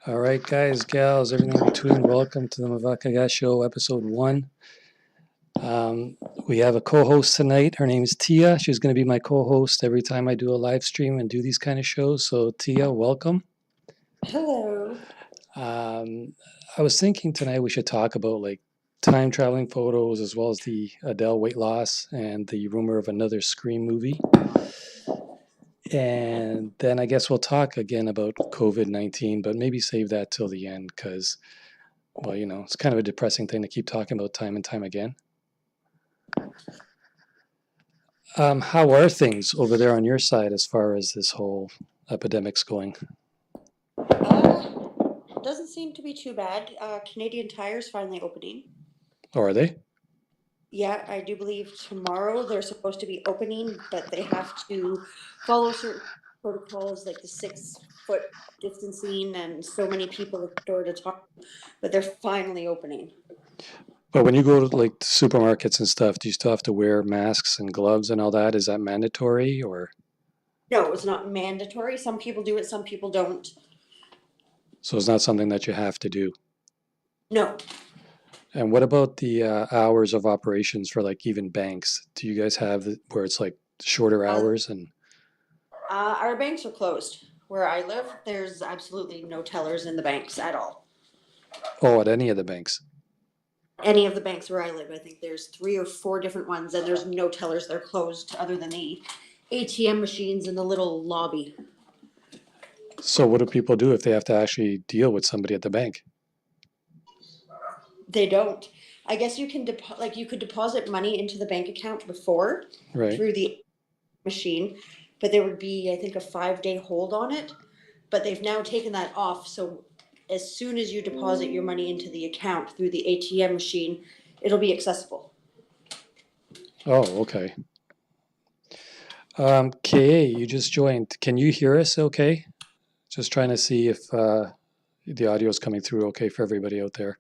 All right, guys, gals, everything in between. Welcome to the Mavakaga Show, Ep01. We have a co-host tonight. Her name is Tia. She's going to be my co-host every time I do a live stream and do these kind of shows. So, Tia, welcome. Hello. I was thinking tonight we should talk about like time traveling photos as well as the Adele weight loss and the rumor of another Scream movie. And then I guess we'll talk again about COVID-19, but maybe save that till the end because, well, it's kind of a depressing thing to keep talking about time and time again. How are things over there on your side as far as this whole epidemic's going? Doesn't seem to be too bad. Canadian Tire's finally opening. Or are they? Yeah, I do believe tomorrow they're supposed to be opening, but they have to follow certain protocols like the 6 foot distancing and so many people at the door to talk. But they're finally opening. But when you go to like supermarkets and stuff, do you still have to wear masks and gloves and all that? Is that mandatory or? No, it's not mandatory. Some people do it, some people don't. So it's not something that you have to do. No. And what about the hours of operations for like even banks? Do you guys have where it's like shorter hours and? Our banks are closed. Where I live, there's absolutely no tellers in the banks at all. Oh, at any of the banks? Any of the banks where I live, I think there's 3 or 4 different ones, and there's no tellers. They're closed other than the ATM machines in the little lobby. So what do people do if they have to actually deal with somebody at the bank? They don't. I guess you can you could deposit money into the bank account before Right. through the machine, but there would be, I think, a 5-day hold on it. But they've now taken that off, so as soon as you deposit your money into the account through the ATM machine, it'll be accessible. Oh, okay. KA, you just joined. Can you hear us okay? Just trying to see if the audio is coming through okay for everybody out there.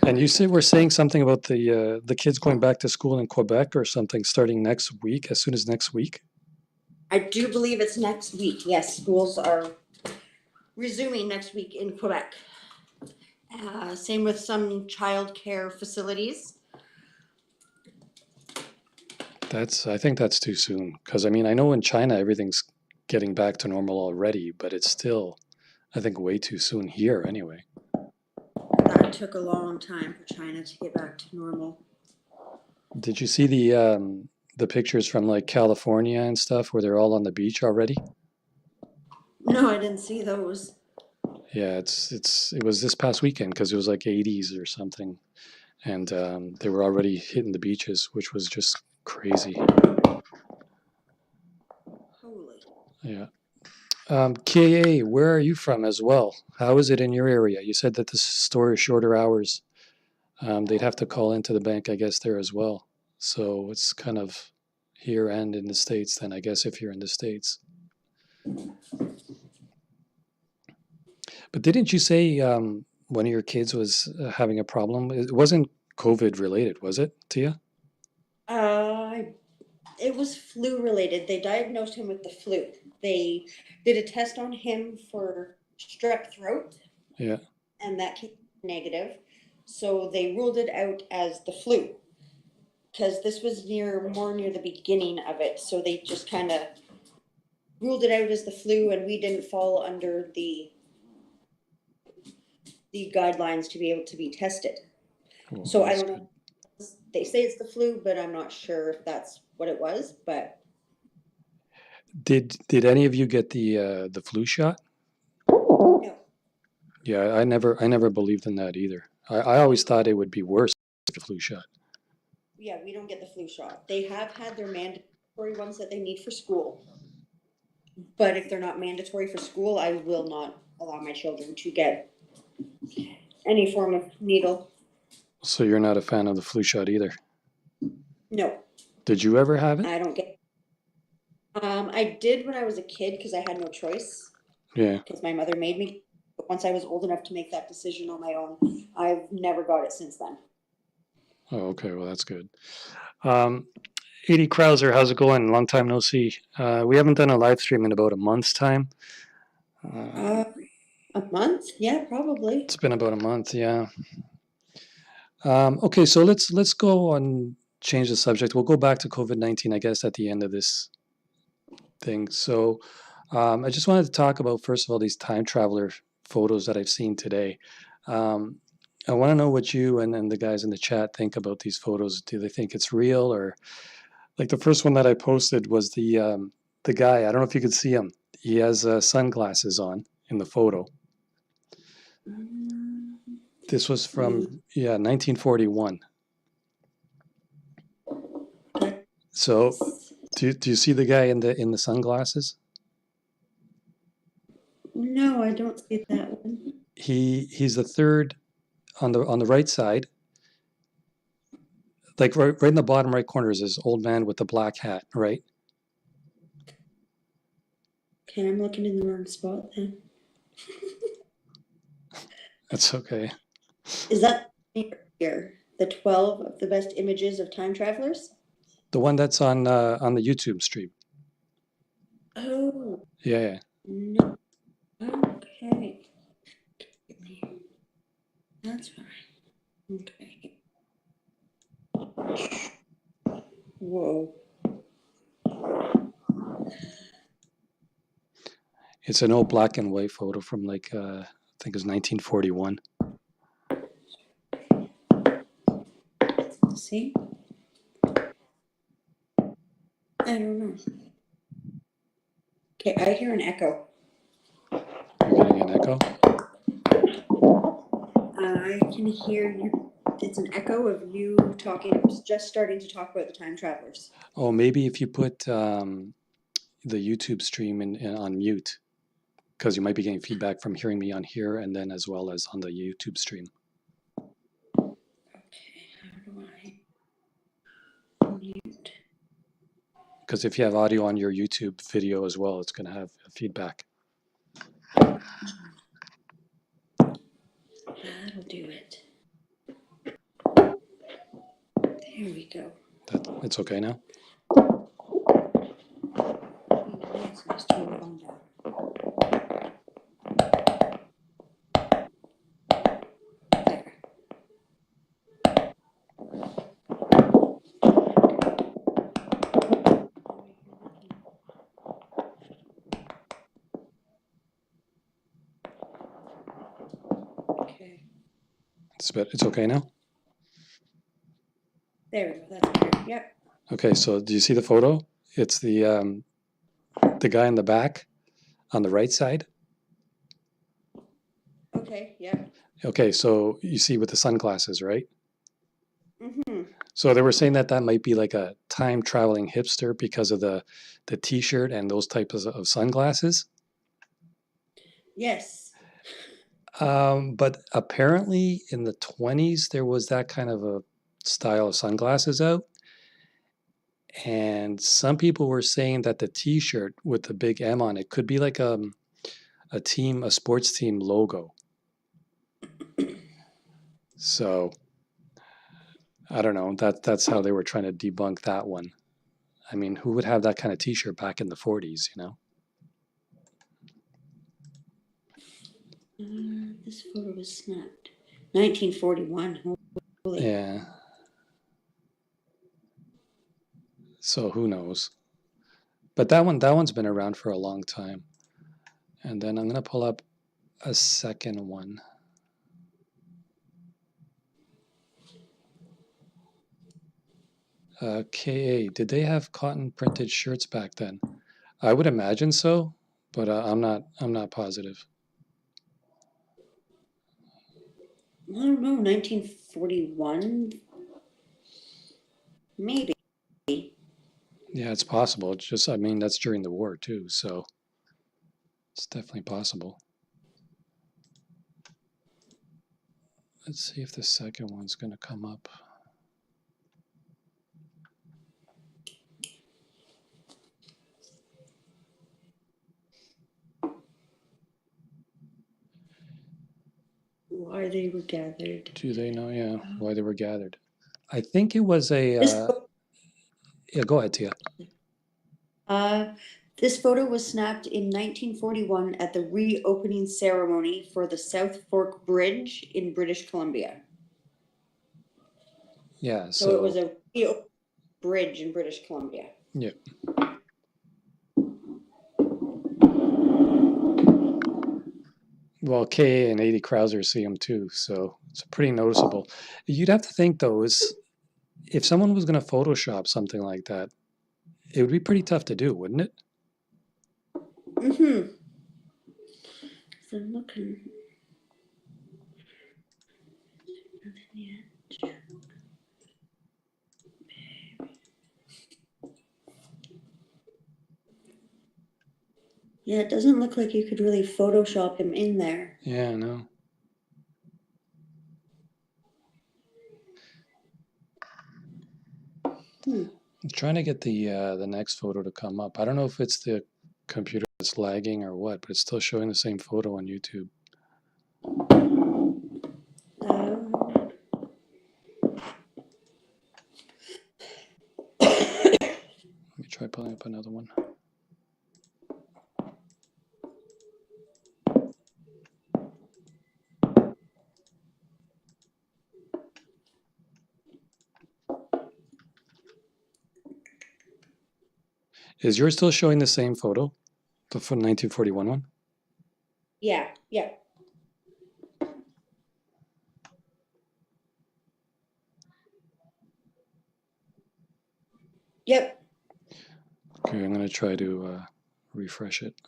And you were saying something about the kids going back to school in Quebec or something starting next week, as soon as next week? I do believe it's next week. Yes, schools are resuming next week in Quebec. Same with some childcare facilities. I think that's too soon. Because, I mean, I know in China everything's getting back to normal already, but it's still, I think, way too soon here anyway. That took a long time for China to get back to normal. Did you see the pictures from like California and stuff where they're all on the beach already? No, I didn't see those. Yeah, it was this past weekend because it was like 80s or something, and they were already hitting the beaches, which was just crazy. Holy. Yeah. KA, where are you from as well? How is it in your area? You said that the store is shorter hours. They'd have to call into the bank, I guess, there as well. So it's kind of here and in the States then, I guess, if you're in the States. But didn't you say one of your kids was having a problem? It wasn't COVID related, was it, Tia? It was flu related. They diagnosed him with the flu. They did a test on him for strep throat. Yeah. And that came negative. So they ruled it out as the flu. Because this was more near the beginning of it. So they just kind of ruled it out as the flu, and we didn't fall under the guidelines to be able to be tested. Well, so I don't know. They say it's the flu, but I'm not sure if that's what it was. But did any of you get the flu shot? No. Yeah, I never believed in that either. I always thought it would be worse than the flu shot. Yeah, we don't get the flu shot. They have had their mandatory ones that they need for school. But if they're not mandatory for school, I will not allow my children to get any form of needle. So you're not a fan of the flu shot either? No. Did you ever have it? I don't get. I did when I was a kid because I had no choice. Yeah. Because my mother made me. But once I was old enough to make that decision on my own, I've never got it since then. Oh, okay. Well, that's good. 80 Krauser, how's it going? Long time no see. We haven't done a live stream in about a month's time. Uh, a month? Yeah, probably. It's been about a month, yeah. Okay, so let's go on change the subject. We'll go back to COVID-19, I guess, at the end of this thing. So I just wanted to talk about first of all these time traveler photos that I've seen today. Um, I want to know what you and the guys in the chat think about these photos. Do they think it's real, or like the first one that I posted was the guy. I don't know if you could see him. He has sunglasses on in the photo. Mm, This was from 1941. So do you see the guy in the sunglasses? no, I don't see that one. He's the third on the right side. Like right in the bottom right corner is this old man with the black hat, right? Okay, I'm looking in the wrong spot then. That's okay. Is that here? The 12 of the best images of time travelers? The one that's on the YouTube stream. Oh, Yeah. no. Okay. That's fine. Okay. Whoa. It's an old black and white photo from like I think it was 1941. See? I don't know. Okay, I hear an echo. You're getting an echo? I can hear you. It's an echo of you talking, just starting to talk about the time travelers. Oh, maybe if you put the YouTube stream in on mute, because you might be getting feedback from hearing me on here and then as well as on the YouTube stream. Okay, how do I mute? Because if you have audio on your YouTube video as well, it's going to have feedback. That'll do it. There we go. It's okay now? Let's just turn the phone down. There. Okay. It's okay now? There we go. That's better. Yep. Okay, so do you see the photo? It's the guy in the back on the right side. Okay. Yep. Okay, so you see with the sunglasses, right? Mm-hmm. So they were saying that that might be like a time traveling hipster because of the t-shirt and those types of sunglasses. Yes. But apparently in the 20s there was that kind of a style of sunglasses out. And some people were saying that the t-shirt with the big M on it could be like a sports team logo. So I don't know. That's how they were trying to debunk that one. I mean, who would have that kind of t-shirt back in the 40s, you know? This photo was snapped 1941. Holy. Yeah. So who knows? But that one's been around for a long time. And then I'm gonna pull up a second one. KA, did they have cotton printed shirts back then? I would imagine so, but I'm not positive. I don't know. 1941. Maybe. Yeah, it's possible. It's just, I mean, that's during the war too, so it's definitely possible. Let's see if the second one's going to come up. Why they were gathered. Do they know? Yeah, why they were gathered. I think it was This Yeah, go ahead, Tia. This photo was snapped in 1941 at the reopening ceremony for the South Fork Bridge in British Columbia. Yeah, So it was so a reopened bridge in British Columbia. yeah. Well, KA and 80 Krauser see them too, so it's pretty noticeable. You'd have to think though, is if someone was going to Photoshop something like that, it would be pretty tough to do, wouldn't it? Mm-hmm. So I'm looking. Yeah, it doesn't look like you could really Photoshop him in there. Yeah, I know. I'm trying to get the next photo to come up. I don't know if it's the computer that's lagging or what, but it's still showing the same photo on YouTube. Let me try pulling up another one. Is yours still showing the same photo, the 1941 one? Yeah, yeah. Yep. Okay, I'm going to try to refresh it.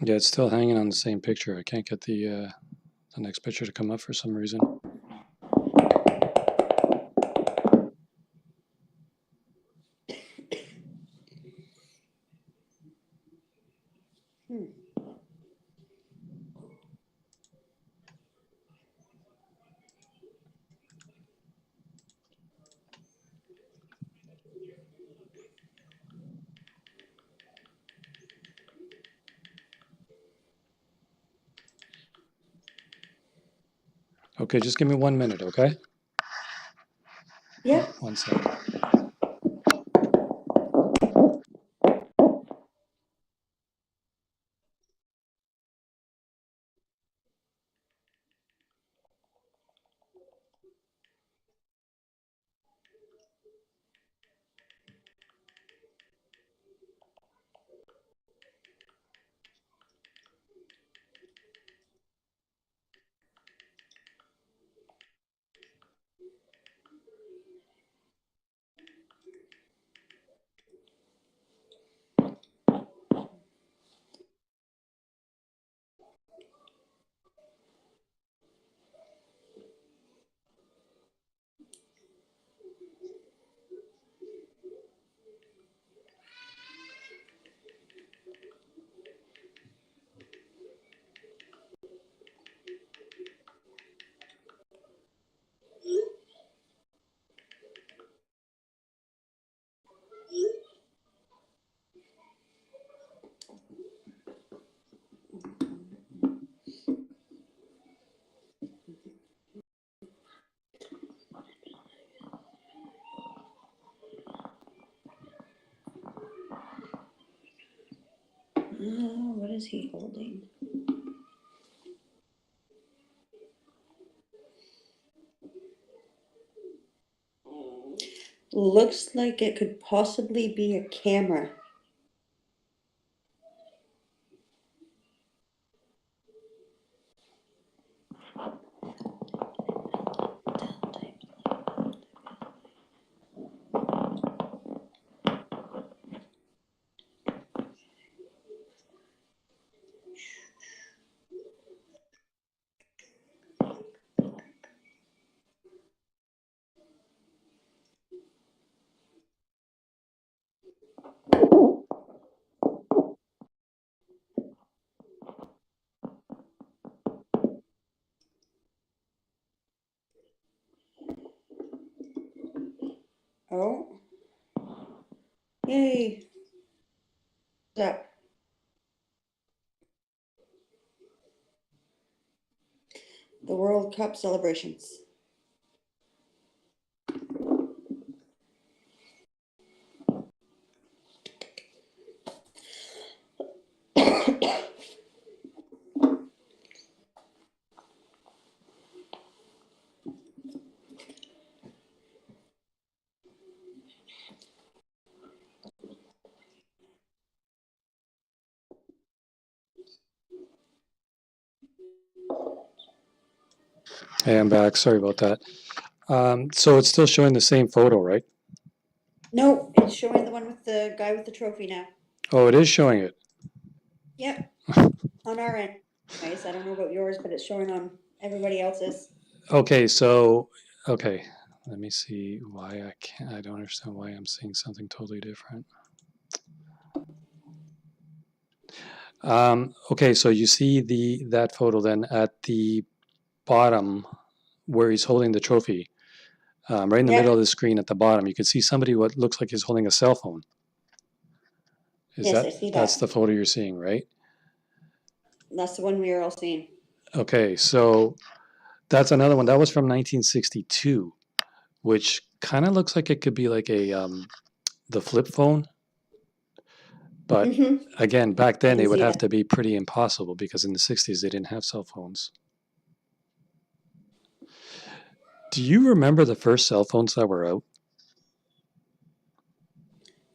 Yeah, it's still hanging on the same picture. I can't get the next picture to come up for some reason. Okay, just give me 1 minute, okay? Yep. 1 second. What is he holding? Looks like it could possibly be a camera. Oh, yay. What's up? The World Cup celebrations. Hey, I'm back. Sorry about that. So it's still showing the same photo, right? No, it's showing the one with the guy with the trophy now. Oh, it is showing it. Yep, on our end. Nice. I don't know about yours, but it's showing on everybody else's. Okay, so okay, let me see why I can't. I don't understand why I'm seeing something totally different. Okay, so you see that photo then at the bottom where he's holding the trophy, right in the middle of Yep. the screen at the bottom. You can see somebody what looks like he's holding a cell phone. Is Yes, that I see that's that. the photo you're seeing, right? That's the one we are all seeing. Okay, so that's another one. That was from 1962, which kind of looks like it could be like a the flip phone. But Mm-hmm. again, back I then can it would see have that. to be pretty impossible because in the 60s they didn't have cell phones. Do you remember the first cell phones that were out?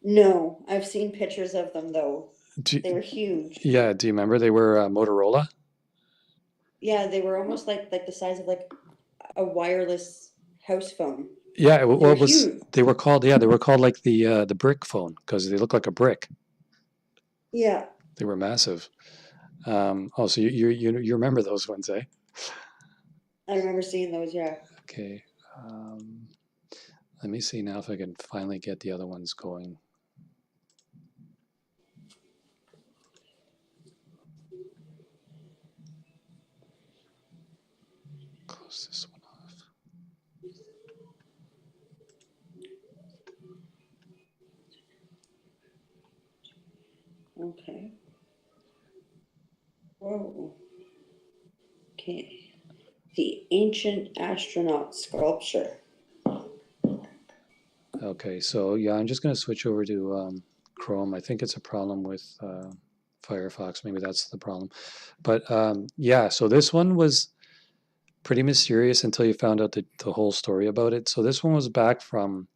No, I've seen pictures of them though. Do, They were huge. yeah, do you remember they were Motorola? Yeah, they were almost like the size of like a wireless house phone. Yeah, They were what was huge. they were called? Yeah, they were called like the brick phone because they look like a brick. Yeah, They were massive. Oh, so you remember those ones, eh? I remember seeing those. Yeah. Okay. Um, Let me see now if I can finally get the other ones going. Close this one off. Okay. Whoa. Okay. The ancient astronaut sculpture. Okay, so yeah, I'm just going to switch over to Chrome. I think it's a problem with Firefox. Maybe that's the problem. But yeah, so this one was pretty mysterious until you found out the whole story about it. So this one was back from,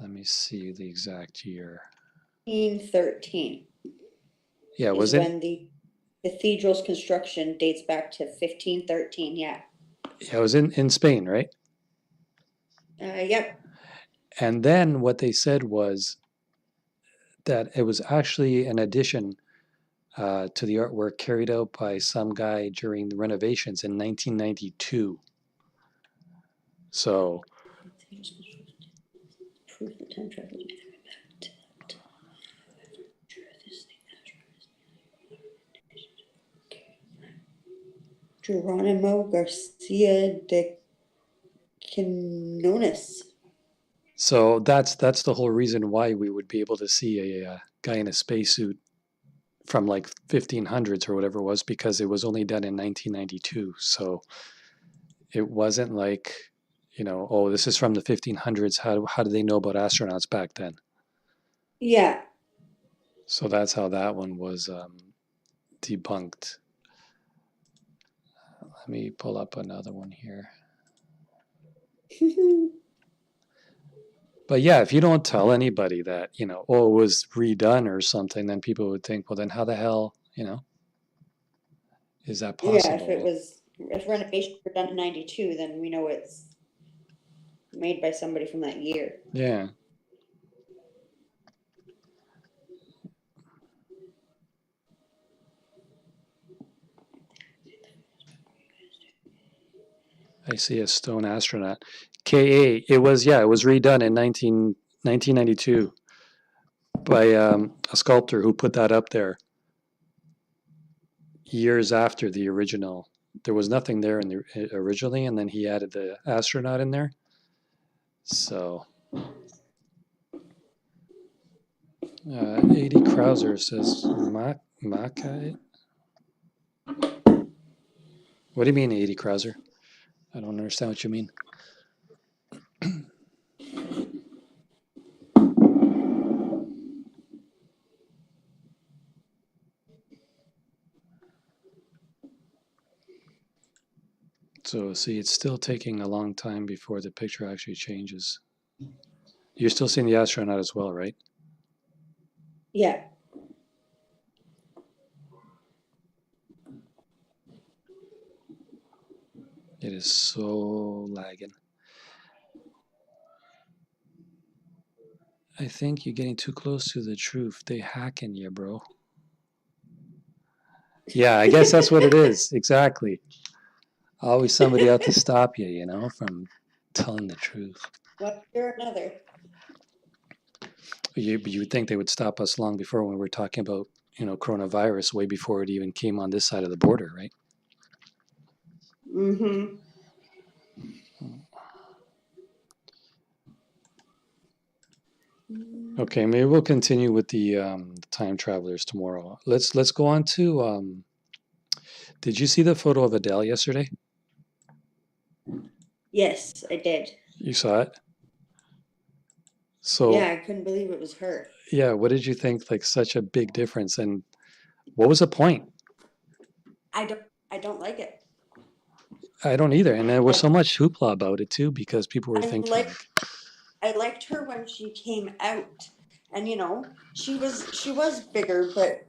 let me see the exact year. 1513 Yeah, is was it? when the cathedral's construction dates back to 1513. Yeah. Yeah, it was in Spain, right? Yep. And then what they said was that it was actually an addition to the artwork carried out by some guy during the renovations in 1992. So, Proof that time travel. Geronimo Garcia de Quinones. so that's the whole reason why we would be able to see a guy in a spacesuit from like 1500s or whatever it was because it was only done in 1992. So it wasn't like, oh, this is from the 1500s. How do they know about astronauts back then? Yeah. So that's how that one was debunked. Let me pull up another one here. But yeah, if you don't tell anybody that, oh, it was redone or something, then people would think, well, then how the hell, is that Yeah, possible? Well, if renovations were done in 92, then we know it's made by somebody from that year. yeah. I see a stone astronaut. KA, it was redone in 1992. by a sculptor who put that up there years after the original. There was nothing there in the originally, and then he added the astronaut in there. So, 80 Krauser says Maka. What do you mean, 80 Krauser? I don't understand what you mean. So, see, it's still taking a long time before the picture actually changes. You're still seeing the astronaut as well, right? Yeah. It is so lagging. I think you're getting too close to the truth. They hacking you, bro. Yeah, I guess that's what it is. Exactly. Always somebody out to stop you, from telling the truth. One or another. You would think they would stop us long before when we were talking about, coronavirus way before it even came on this side of the border, right? Mm-hmm. Okay, maybe we'll continue with the time travelers tomorrow. Let's go on to. Did you see the photo of Adele yesterday? Yes, I did. You saw it. So Yeah, I couldn't believe it was her. yeah, what did you think? Like such a big difference, and what was the point? I don't like it. I don't either, and there was I, so much hoopla about it too because people were I thinking like like, I liked her when she came out, and she was bigger, but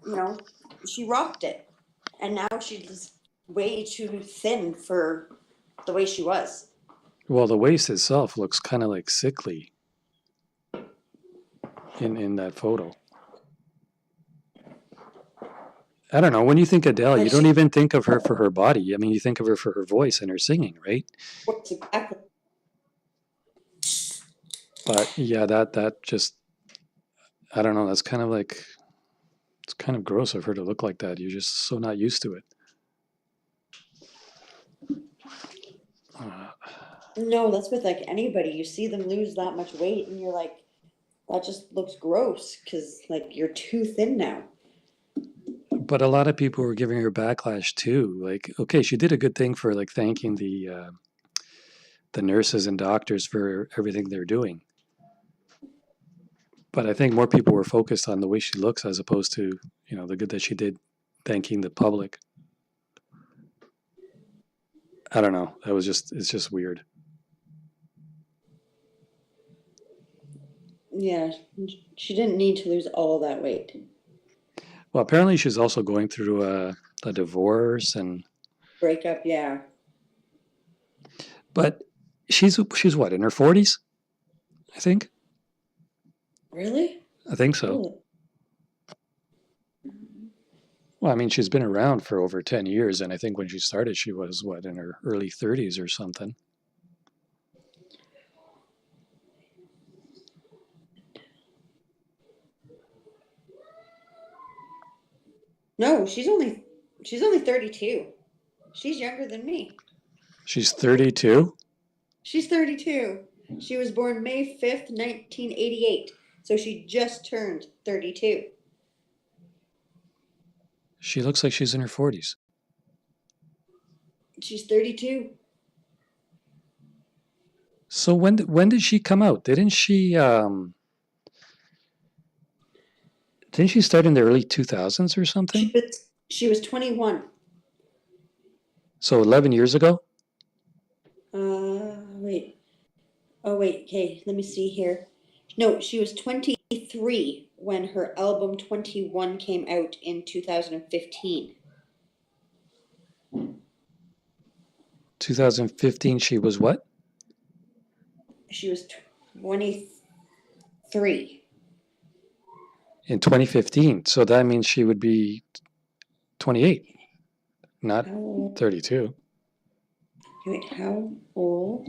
she rocked it, and now she's way too thin for the way she was. well, the waist itself looks kind of like sickly in that photo. I don't know. When you think Adele, you Like don't she even think of her for her body. I mean, you think of her for her voice and her singing, right? works exactly. But yeah, that just I don't know. That's kind of like it's kind of gross of her to look like that. You're just so not used to it. Uh, No, that's with like anybody. You see them lose that much weight, and you're like, that just looks gross because like you're too thin now. but a lot of people were giving her backlash too. Like, okay, she did a good thing for like thanking the nurses and doctors for everything they're doing. But I think more people were focused on the way she looks as opposed to, the good that she did thanking the public. I don't know. It's just weird. Yeah, she didn't need to lose all that weight. Well, apparently she's also going through a divorce Breakup, yeah. but she's what, in her 40s, I think? Really? I think so. Oh, Well, I mean, she's been around for over 10 years, and I think when she started, she was, what, in her early 30s or something. no, she's only 32. She's younger than me. She's 32? She's 32. She was born May 5th, 1988. So she just turned 32. She looks like she's in her 40s. She's 32. So when did she come out? Didn't she start in the early 2000s or something? She was 21. So 11 years ago? Wait. Oh, wait. Okay, let me see here. No, she was 23 when her album 21 came out in 2015. 2015, she was what? She was 23. In 2015. So that means she would be 28, not How, 32. wait, how old?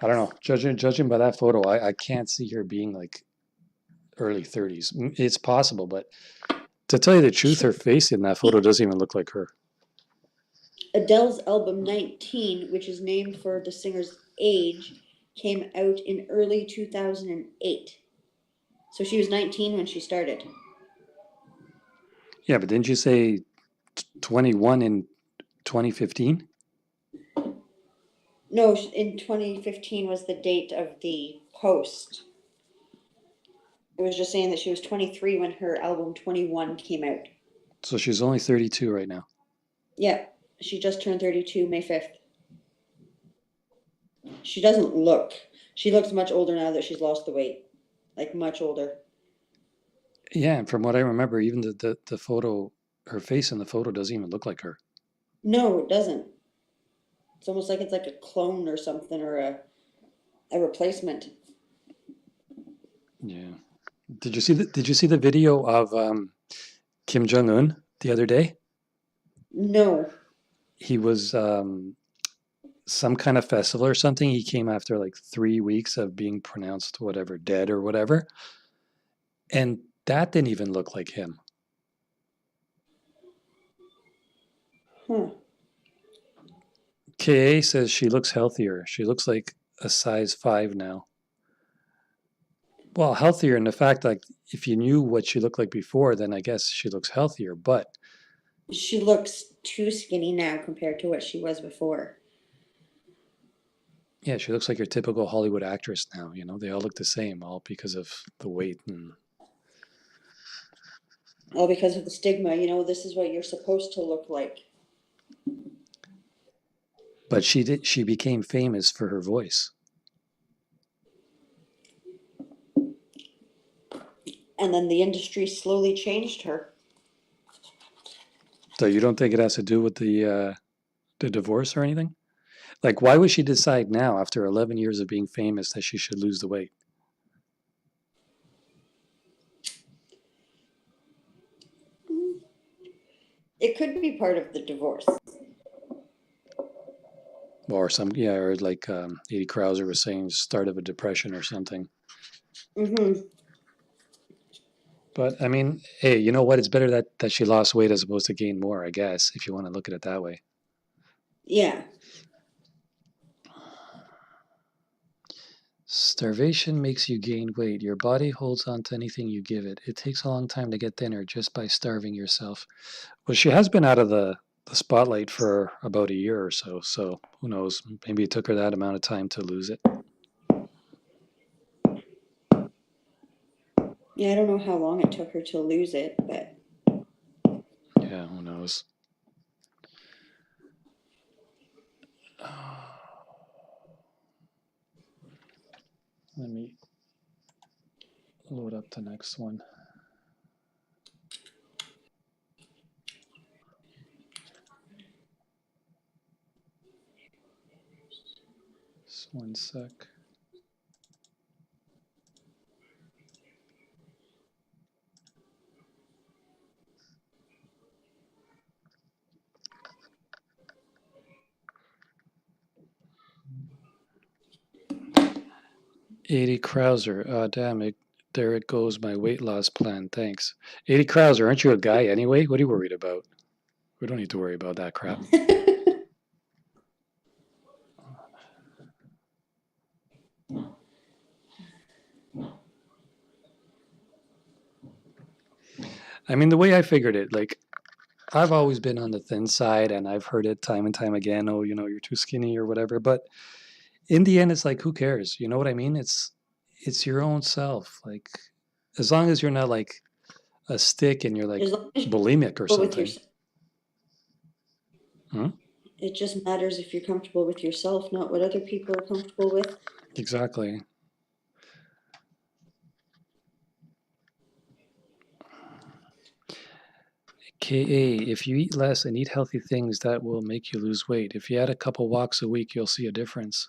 I don't know. Judging by that photo, I can't see her being like early 30s. It's possible, but to tell you the truth, her face in that photo doesn't even look like her. Adele's album 19, which is named for the singer's age, came out in early 2008. So she was 19 when she started. Yeah, but didn't you say 21 in 2015? No, in 2015 was the date of the post. It was just saying that she was 23 when her album 21 came out. So she's only 32 right now. Yeah, she just turned 32 May 5th. She doesn't look. She looks much older now that she's lost the weight. Like much older. Yeah, and from what I remember, even the photo, her face in the photo doesn't even look like her. No, it doesn't. It's almost like it's like a clone or something or a replacement. Yeah. Did you see the video of Kim Jong Un the other day? No. He was some kind of festival or something. He came after like 3 weeks of being pronounced whatever dead or whatever, and that didn't even look like him. Huh. Ka says she looks healthier. She looks like a size 5 now. Well, healthier in the fact like if you knew what she looked like before, then I guess she looks healthier. But She looks too skinny now compared to what she was before. yeah, she looks like your typical Hollywood actress now. They all look the same, all because of the weight. All because of the stigma, this is what you're supposed to look like. But she became famous for her voice. And then the industry slowly changed her. So you don't think it has to do with the divorce or anything? Like, why would she decide now, after 11 years of being famous, that she should lose the weight? It could be part of the divorce. Or like Edie Krauser was saying, start of a depression or something. Mm-hmm. But I mean, hey, you know what? It's better that she lost weight as opposed to gain more, I guess, if you want to look at it that way. Yeah. Starvation makes you gain weight. Your body holds on to anything you give it. It takes a long time to get thinner just by starving yourself. Well, she has been out of the spotlight for about a year or so, so who knows? Maybe it took her that amount of time to lose it. Yeah, I don't know how long it took her to lose it, but Yeah, who knows? Let me load up the next one. Just one sec. Edie Krauser. Oh, damn it. There it goes, my weight loss plan. Thanks. Edie Krauser, aren't you a guy anyway? What are you worried about? We don't need to worry about that crap. I mean, the way I figured it, like, I've always been on the thin side and I've heard it time and time again. Oh, you're too skinny or whatever. But in the end, it's like, who cares? You know what I mean? It's your own self. Like, as long as you're not like a stick and you're like as long as you're bulimic or comfortable with something. yourself, Hmm? it just matters if you're comfortable with yourself, not what other people are comfortable with. Exactly. KA, if you eat less and eat healthy things, that will make you lose weight. If you add a couple walks a week, you'll see a difference.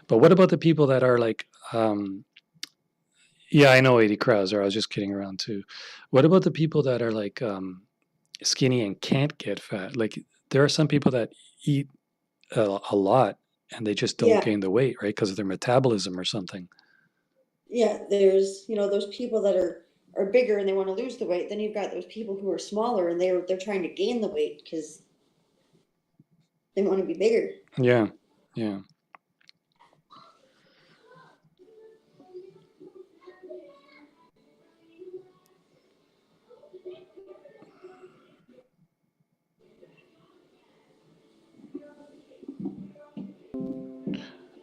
But what about the people that are like, yeah, I know 80 Krauser. I was just kidding around too. What about the people that are like skinny and can't get fat? Like, there are some people that eat a lot and they just don't Yeah, gain the weight, right? Because of their metabolism or something. yeah. There's, those people that are bigger and they want to lose the weight. Then you've got those people who are smaller and they're trying to gain the weight because they want to be bigger. Yeah, yeah.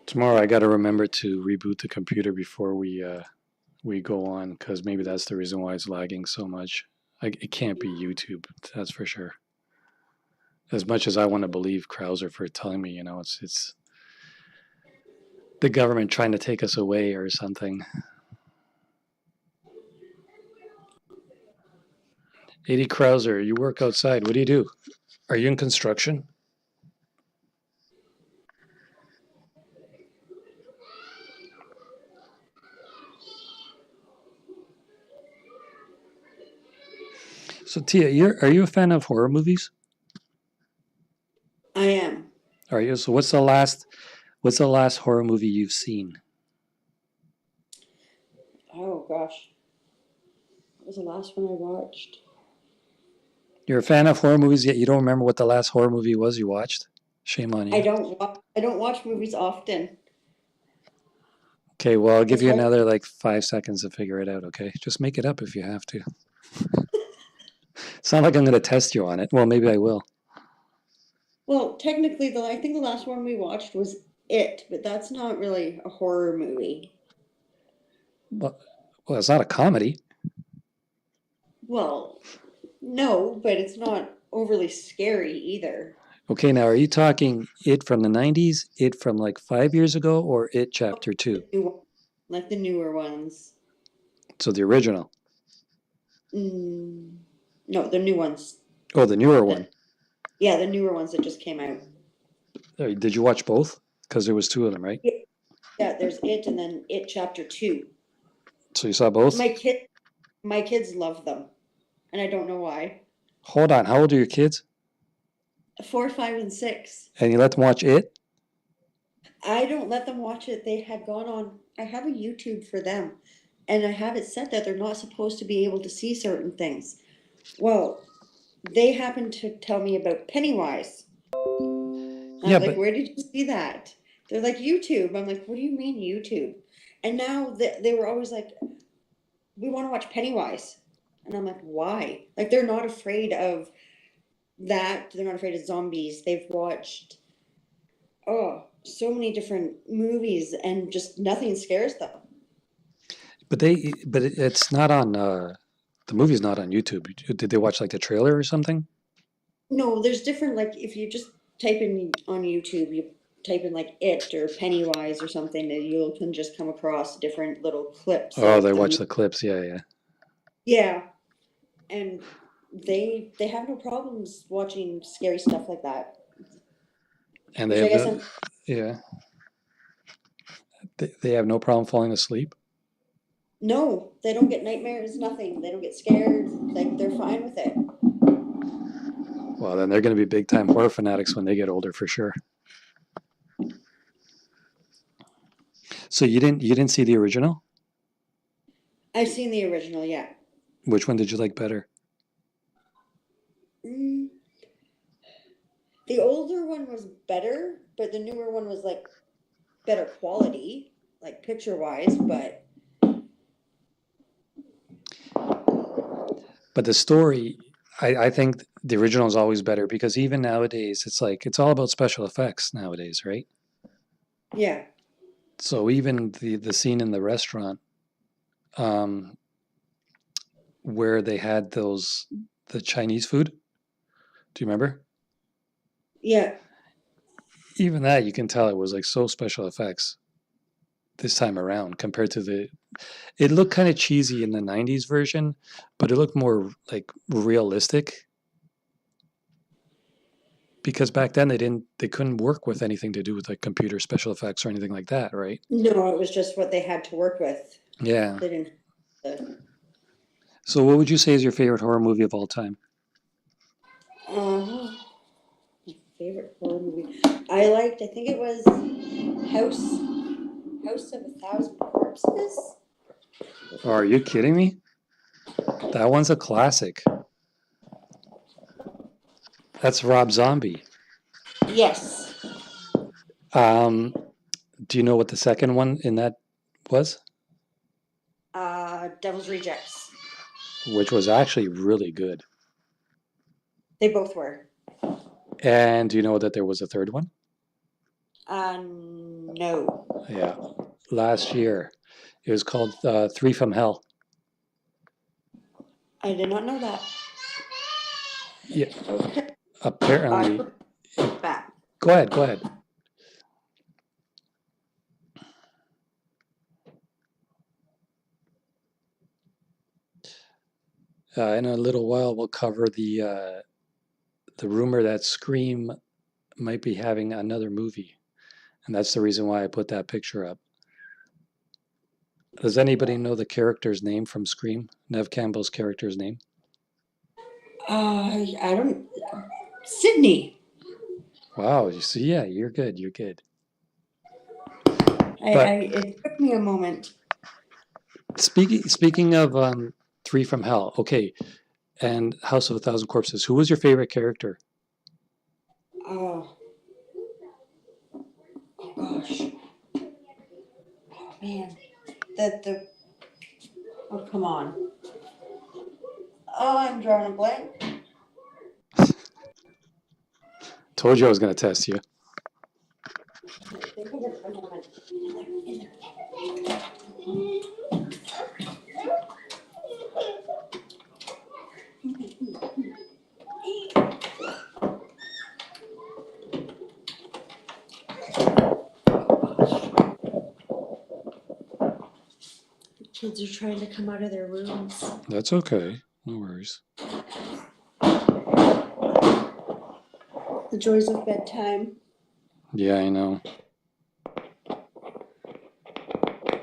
Tomorrow I got to remember to reboot the computer before we go on, because maybe that's the reason why it's lagging so much. It can't be YouTube, that's for sure. As much as I want to believe Krauser for telling me, it's the government trying to take us away or something. 80 Krauser, you work outside. What do you do? Are you in construction? So Tia, are you a fan of horror movies? I am. Are you? So what's the last horror movie you've seen? Oh gosh, what was the last one I watched? You're a fan of horror movies, yet you don't remember what the last horror movie was you watched? Shame on you. I don't watch movies often. Okay, well, I'll give It's you hard. another like 5 seconds to figure it out, okay? Just make it up if you have to. It's not like I'm going to test you on it. Well, maybe I will. Well, technically, I think the last one we watched was It, but that's not really a horror movie. Well, it's not a comedy. Well, no, but it's not overly scary either. Okay, now are you talking It from the 90s, It from like 5 years ago, or It Chapter 2? The new one, like the newer ones. So the original. Mm, no, the new ones. Oh, the newer one. That Yeah, the newer ones that just came out. Did you watch both? Because there was two of them, right? Yeah, yeah, there's It and then It Chapter 2. So you saw both? My kids love them, and I don't know why. Hold on. How old are your kids? 4, 5, and 6. And you let them watch It? I don't let them watch it. They had gone on. I have a YouTube for them, and I have it set that they're not supposed to be able to see certain things. Well, they happened to tell me about Pennywise. I Yeah, was like, but "Where did you see that?" They're like, "YouTube." I'm like, "What do you mean YouTube?" And now they were always like, "We want to watch Pennywise," and I'm like, "Why?" Like they're not afraid of that. They're not afraid of zombies. They've watched so many different movies and just nothing scares them. it's not on. The movie's not on YouTube. Did they watch like the trailer or something? No, there's different, like if you just type in on YouTube, you type in like It or Pennywise or something, and you can just come across different little clips Oh, of they the watch movie. the clips. Yeah, yeah. Yeah, and they have no problems watching scary stuff like that. And they Which I have guess no. Yeah, they have no problem falling asleep. no, they don't get nightmares, nothing. They don't get scared. Like they're fine with it. Well, then they're going to be big time horror fanatics when they get older, for sure. So you didn't see the original? I've seen the original, yeah. Which one did you like better? Mm, the older one was better, but the newer one was like better quality, like picture wise, but But the story, I think the original is always better, because even nowadays, it's like it's all about special effects nowadays, right? yeah. So even the scene in the restaurant, um, where they had the Chinese food. Do you remember? Yeah. Even that you can tell it was like so special effects this time around compared to it looked kind of cheesy in the 90s version, but it looked more like realistic, because back then they couldn't work with anything to do with like computer special effects or anything like that, right? No, it was just what they had to work with. Yeah. They didn't have to, So what would you say is your favorite horror movie of all time? uh, my favorite horror movie. I think it was House of a Thousand Corpses. Oh, are you kidding me? That one's a classic. That's Rob Zombie. Yes. Um, do you know what the second one in that was? Devil's Rejects. Which was actually really good. They both were. And do you know that there was a third one? No. Yeah, last year. It was called Three from Hell. I did not know that. Yeah, Okay. apparently. Back. Go ahead, go ahead. In a little while, we'll cover the rumor that Scream might be having another movie, and that's the reason why I put that picture up. Does anybody know the character's name from Scream? Nev Campbell's character's name? I don't. Sydney. Wow, you see, yeah, you're good, you're good. It took me a moment. Speaking of Three from Hell, okay, and House of a Thousand Corpses, who was your favorite character? Oh, gosh. Oh, man. The. Oh, come on. Oh, I'm drawing a blank. Told you I was going to test you. Think of it for a moment. Kids are trying to come out of their rooms. That's okay. No worries. The joys of bedtime. Yeah, I know.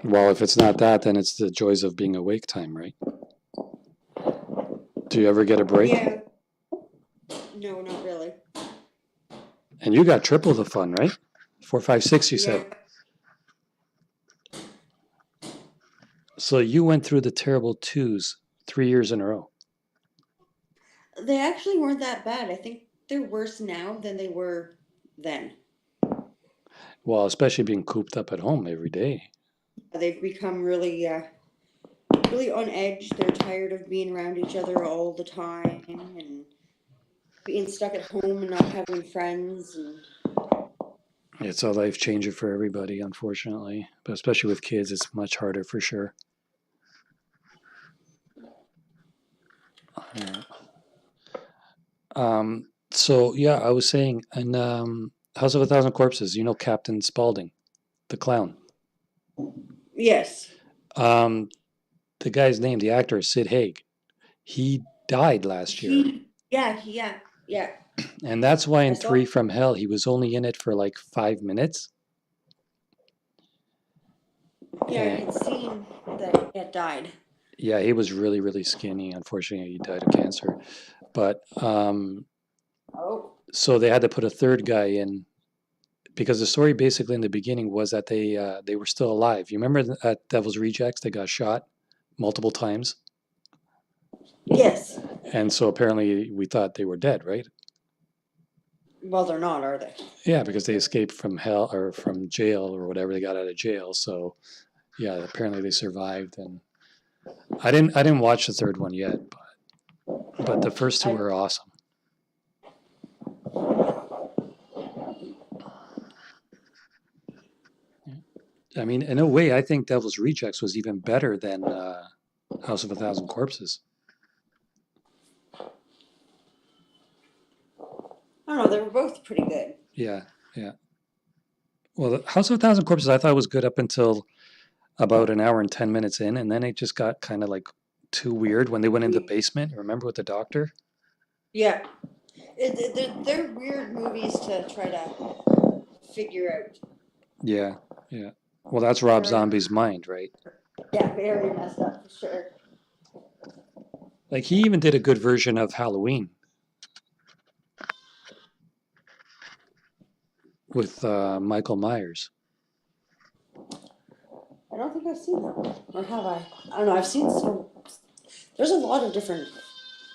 Well, if it's not that, then it's the joys of being awake time, right? Do you ever get a break? Yeah. No, not really. And you got triple the fun, right? 4, 5, 6, you said. So you went through the terrible twos 3 years in a row. They actually weren't that bad. I think they're worse now than they were then. Well, especially being cooped up at home every day. They've become really, really on edge. They're tired of being around each other all the time and being stuck at home and not having friends. And It's a life changer for everybody, unfortunately. But especially with kids, it's much harder for sure. So yeah, I was saying, in House of a Thousand Corpses, you know Captain Spaulding, the clown. yes. The guy's name, the actor, is Sid Haig. He died last year. Yeah. And that's why in I saw- Three from Hell, he was only in it for like 5 minutes. Yeah, I had seen that he had died. Yeah, he was really, really skinny. Unfortunately, he died of cancer. But so they had to put a third guy in because the story basically in the beginning was that they were still alive. You remember at Devil's Rejects, they got shot multiple times? Yes. And so apparently we thought they were dead, right? Well, they're not, are they? Yeah, because they escaped from hell or from jail or whatever. They got out of jail. So yeah, apparently they survived. And I didn't watch the third one yet, but the first two were awesome. I mean, in a way, I think Devil's Rejects was even better than House of a Thousand Corpses. I don't know. They were both pretty good. Yeah. Well, the House of a Thousand Corpses I thought was good up until about an hour and 10 minutes in, and then it just got kind of like too weird when they went in the basement. Remember with the doctor? Yeah. They're weird movies to try to figure out. Yeah. Well, that's Rob Zombie's mind, right? Yeah, very messed up for sure. Like he even did a good version of Halloween. with Michael Myers. I don't think I've seen that, or have I? I don't know. I've seen so. There's a lot of different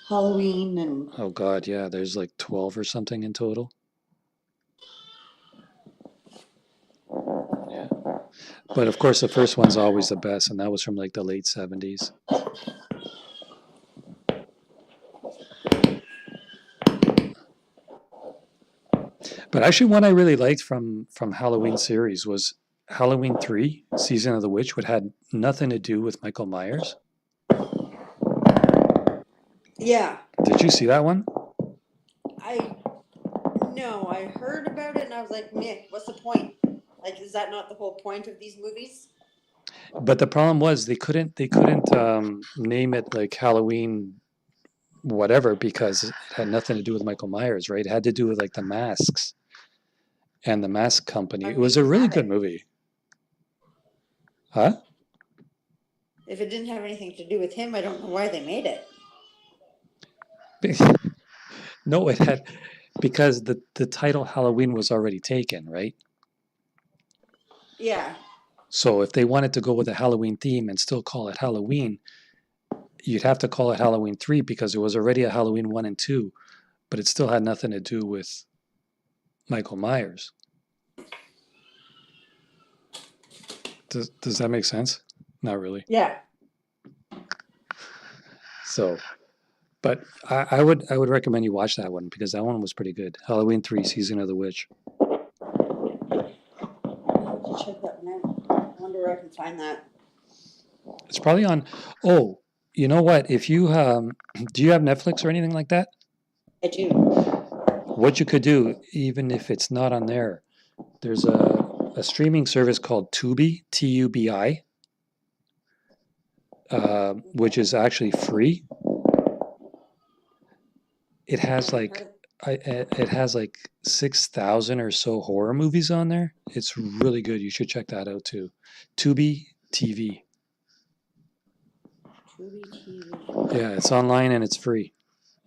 Halloween and Oh God, yeah, there's like 12 or something in total. Yeah. But of course, the first one's always the best, and that was from like the late 70s. But actually, one I really liked from Halloween series was Halloween 3, Season of the Witch, which had nothing to do with Michael Myers. yeah. Did you see that one? I no, I heard about it and I was like, meh, what's the point? Like, is that not the whole point of these movies? But the problem was they couldn't name it like Halloween whatever because it had nothing to do with Michael Myers, right? It had to do with like the masks and the mask company. Why It would they was a even really have good it? movie. Huh? If it didn't have anything to do with him, I don't know why they made it. No, it had because the title Halloween was already taken, right? Yeah. So if they wanted to go with a Halloween theme and still call it Halloween, you'd have to call it Halloween 3 because it was already a Halloween 1 and 2, but it still had nothing to do with Michael Myers. Does that make sense? Not really. Yeah. So, but I would recommend you watch that one because that one was pretty good. Halloween 3, Season of the Witch. I'll have to check that one out. I wonder where I can find that. It's probably on. Oh, you know what? If you do you have Netflix or anything like that? I do. What you could do, even if it's not on there, there's a streaming service called Tubi, Tubi, which is actually free. It has Haven't like heard. it has like 6,000 or so horror movies on there. It's really good. You should check that out too. Tubi TV. Tubi TV. Yeah, it's online and it's free,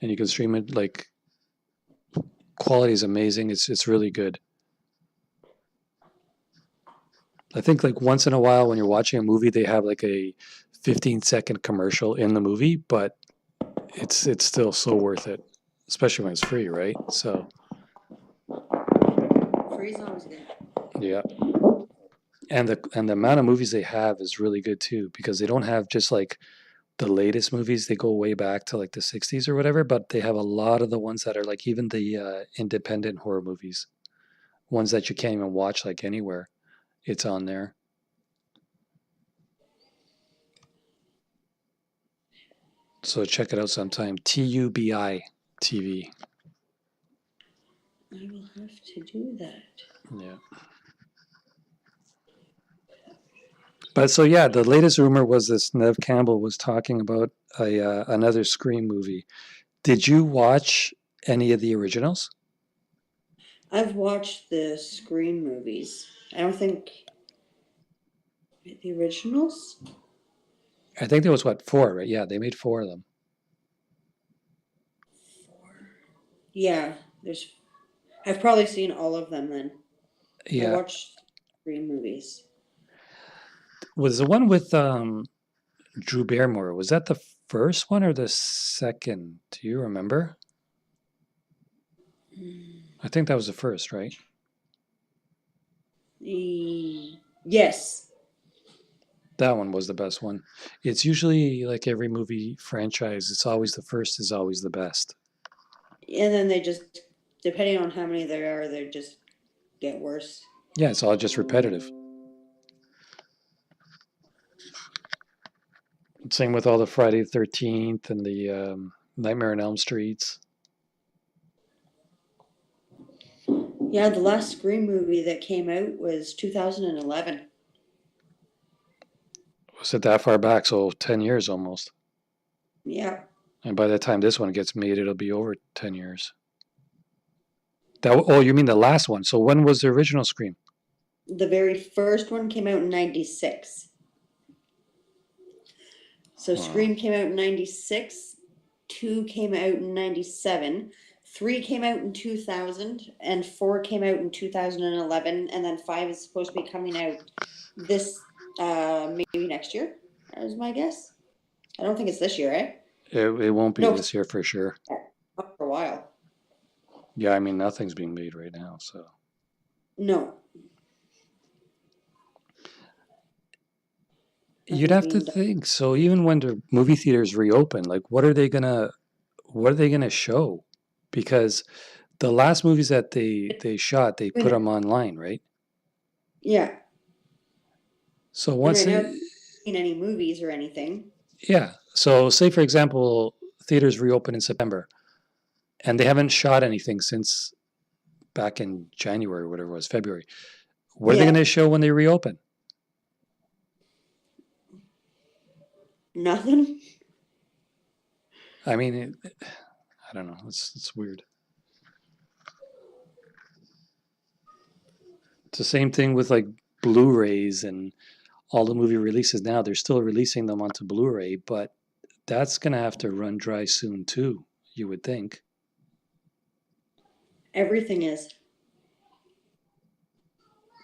and you can stream it. Like quality is amazing. It's really good. I think like once in a while when you're watching a movie, they have like a 15-second commercial in the movie, but it's still so worth it, especially when it's free, right? So Free's always good. yeah, and the amount of movies they have is really good too because they don't have just like the latest movies. They go way back to like the 60s or whatever, but they have a lot of the ones that are like even the independent horror movies, ones that you can't even watch like anywhere. It's on there. So check it out sometime. Tubi TV. I will have to do that. Yeah. But so yeah, the latest rumor was this Nev Campbell was talking about another Scream movie. Did you watch any of the originals? I've watched the Scream movies. I don't think the originals. I think there was what, four, right? Yeah, they made four of them. Yeah, there's. I've probably seen all of them then. I Yeah, watched Scream movies. was the one with Drew Barrymore? Was that the first one or the second? Do you remember? I think that was the first, right? Yes. That one was the best one. It's usually like every movie franchise, it's always the first is always the best. And then they just, depending on how many there are, they just get worse. Yeah, it's all just repetitive. Same with all the Friday the 13th and the Nightmare on Elm Streets. Yeah, the last Scream movie that came out was 2011. Was it that far back? So 10 years almost. Yeah. And by the time this one gets made, it'll be over 10 years. Oh, you mean the last one? So when was the original Scream? The very first one came out in 96. So Wow. Scream came out in 96, 2 came out in 97, 3 came out in 2000 and 4 came out in 2011, and then 5 is supposed to be coming out this maybe next year, is my guess. I don't think it's this year, eh? It won't be No, this year for sure. not for a while. Yeah, I mean, nothing's being made right now, so. No, You'd nothing's have to being done. think. So even when the movie theaters reopen, like what are they gonna show? Because the last movies that they shot, they put them online, right? Yeah, So and once right now, it, in any movies or anything. yeah. So say for example, theaters reopen in September, and they haven't shot anything since back in January, or whatever it was, February. What are they Yeah, gonna show when they reopen? nothing. I mean, I don't know. It's weird. It's the same thing with like Blu-rays and all the movie releases now. They're still releasing them onto Blu-ray, but that's gonna have to run dry soon too. You would think, Everything is.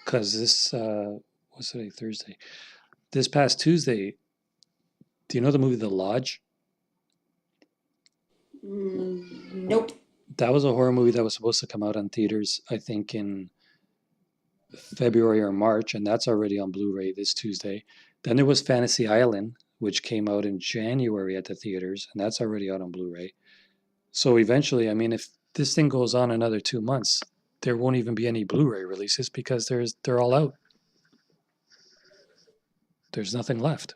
because this what's today? Thursday. This past Tuesday, do you know the movie The Lodge? Nope. That was a horror movie that was supposed to come out on theaters, I think, in February or March, and that's already on Blu-ray this Tuesday. Then there was Fantasy Island, which came out in January at the theaters, and that's already out on Blu-ray. So eventually, I mean, if this thing goes on another 2 months, there won't even be any Blu-ray releases because they're all out. There's nothing left.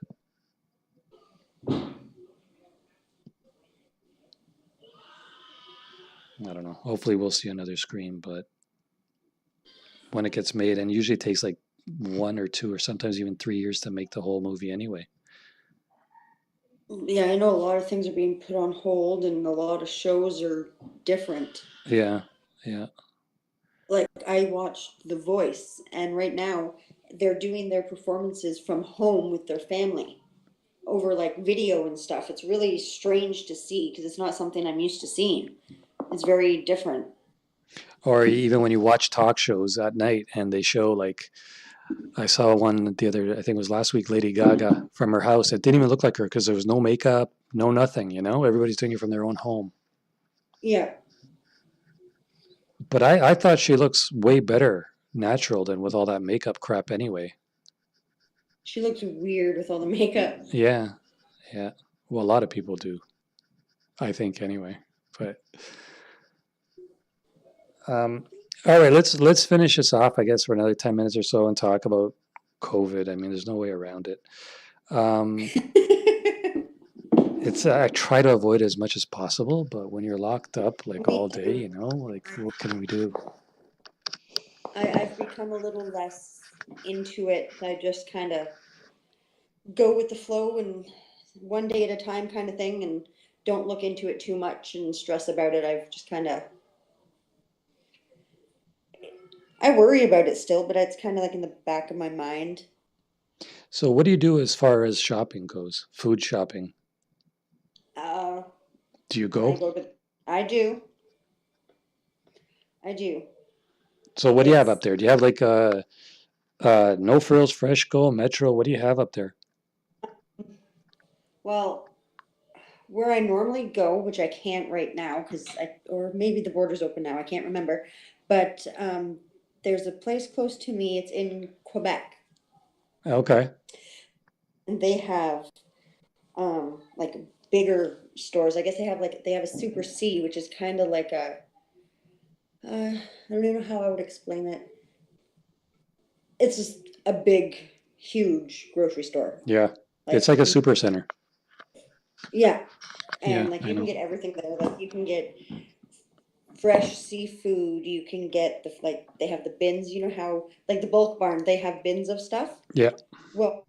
I don't know. Hopefully, we'll see another Scream, but when it gets made, and usually it takes like 1 or 2 or sometimes even 3 years to make the whole movie anyway. Yeah, I know a lot of things are being put on hold, and a lot of shows are different. Yeah, yeah. Like I watched The Voice, and right now they're doing their performances from home with their family over like video and stuff. It's really strange to see because it's not something I'm used to seeing. It's very different. Or even when you watch talk shows at night and they show like I saw one the other, I think it was last week, Lady Gaga from her house. It didn't even look like her because there was no makeup, no nothing, you know? Everybody's doing it from their own home. Yeah, But I thought she looks way better natural than with all that makeup crap anyway. she looks weird with all the makeup. Yeah, yeah. Well, a lot of people do, I think anyway. But um, all right, let's finish this off, I guess, for another 10 minutes or so and talk about COVID. I mean, there's no way around it. Um, it's I try to avoid it as much as possible, but when you're locked up like Me all day, too. you know, like what can we do? I've become a little less into it. I just kind of go with the flow and one day at a time kind of thing, and don't look into it too much and stress about it. I've just kind of, I worry about it still, but it's kind of like in the back of my mind. So, what do you do as far as shopping goes? Food shopping? Uh, Do you I go? go to, I do, I do. So, what do you have up It's, there? Do you have like No Frills, Fresh Go, Metro? What do you have up there? well, where I normally go, which I can't right now because or maybe the border's open now, I can't remember, but there's a place close to me. It's in Quebec, Okay. and they have like bigger stores. I guess they have a Super C, which is kind of like a I don't even know how I would explain it. It's just a big, huge grocery store. Yeah. It's Like like a super center. yeah, Yeah, and like I you can know. get everything there. Like you can get fresh seafood. You can get the like they have the bins. You know how like the bulk barn they have bins of stuff. Yeah. Well,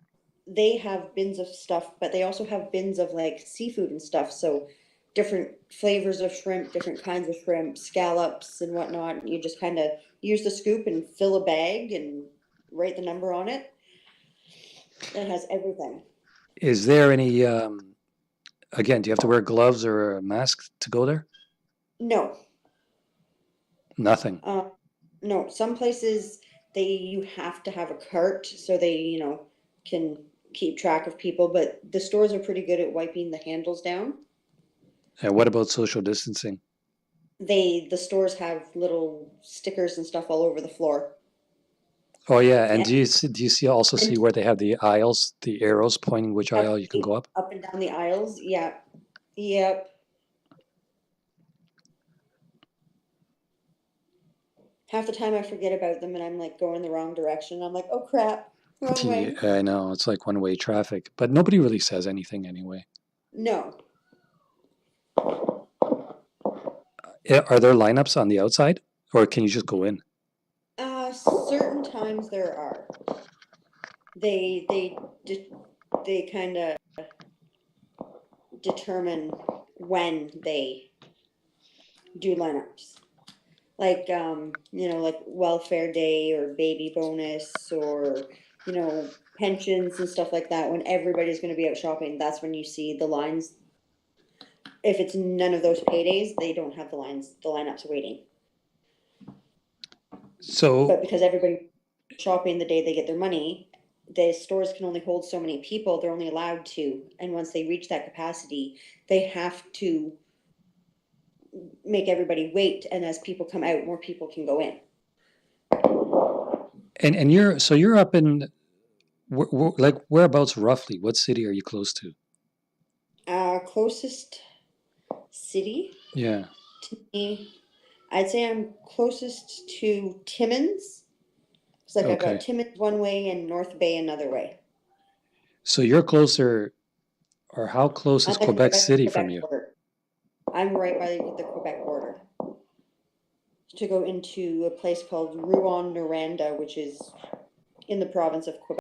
they have bins of stuff, but they also have bins of like seafood and stuff. So different flavors of shrimp, different kinds of shrimp, scallops and whatnot. And you just kind of use the scoop and fill a bag and write the number on it. It has everything. Is there any, again, do you have to wear gloves or a mask to go there? No, Nothing. No, some places you have to have a cart so they, can keep track of people, but the stores are pretty good at wiping the handles down. And what about social distancing? The stores have little stickers and stuff all over the floor. Oh yeah, and And, do you also see and where they have the aisles, the arrows pointing which aisle you can go up? up and down the aisles. Yeah. Yep. Half the time I forget about them and I'm like going the wrong direction. I'm like, oh crap, wrong Yeah, way. I know it's like one-way traffic, but nobody really says anything anyway. No. Are there lineups on the outside, or can you just go in? Certain times there are. They kind of determine when they do lineups. Like like welfare day or baby bonus or pensions and stuff like that. When everybody's going to be out shopping, that's when you see the lines. If it's none of those paydays, they don't have the lineups waiting. So, But because everybody shopping the day they get their money, the stores can only hold so many people. They're only allowed to, and once they reach that capacity, they have to make everybody wait. And as people come out, more people can go in. and you're up in like whereabouts roughly? What city are you close to? Closest city Yeah. to me, I'd say I'm closest to Timmins. It's like I've got Okay. Timmins one way and North Bay another way. So you're closer, or how close is I'm like right Quebec by the City from Quebec you? border. I'm right by the Quebec border. To go into a place called Rouen, Noranda, which is in the province of Quebec.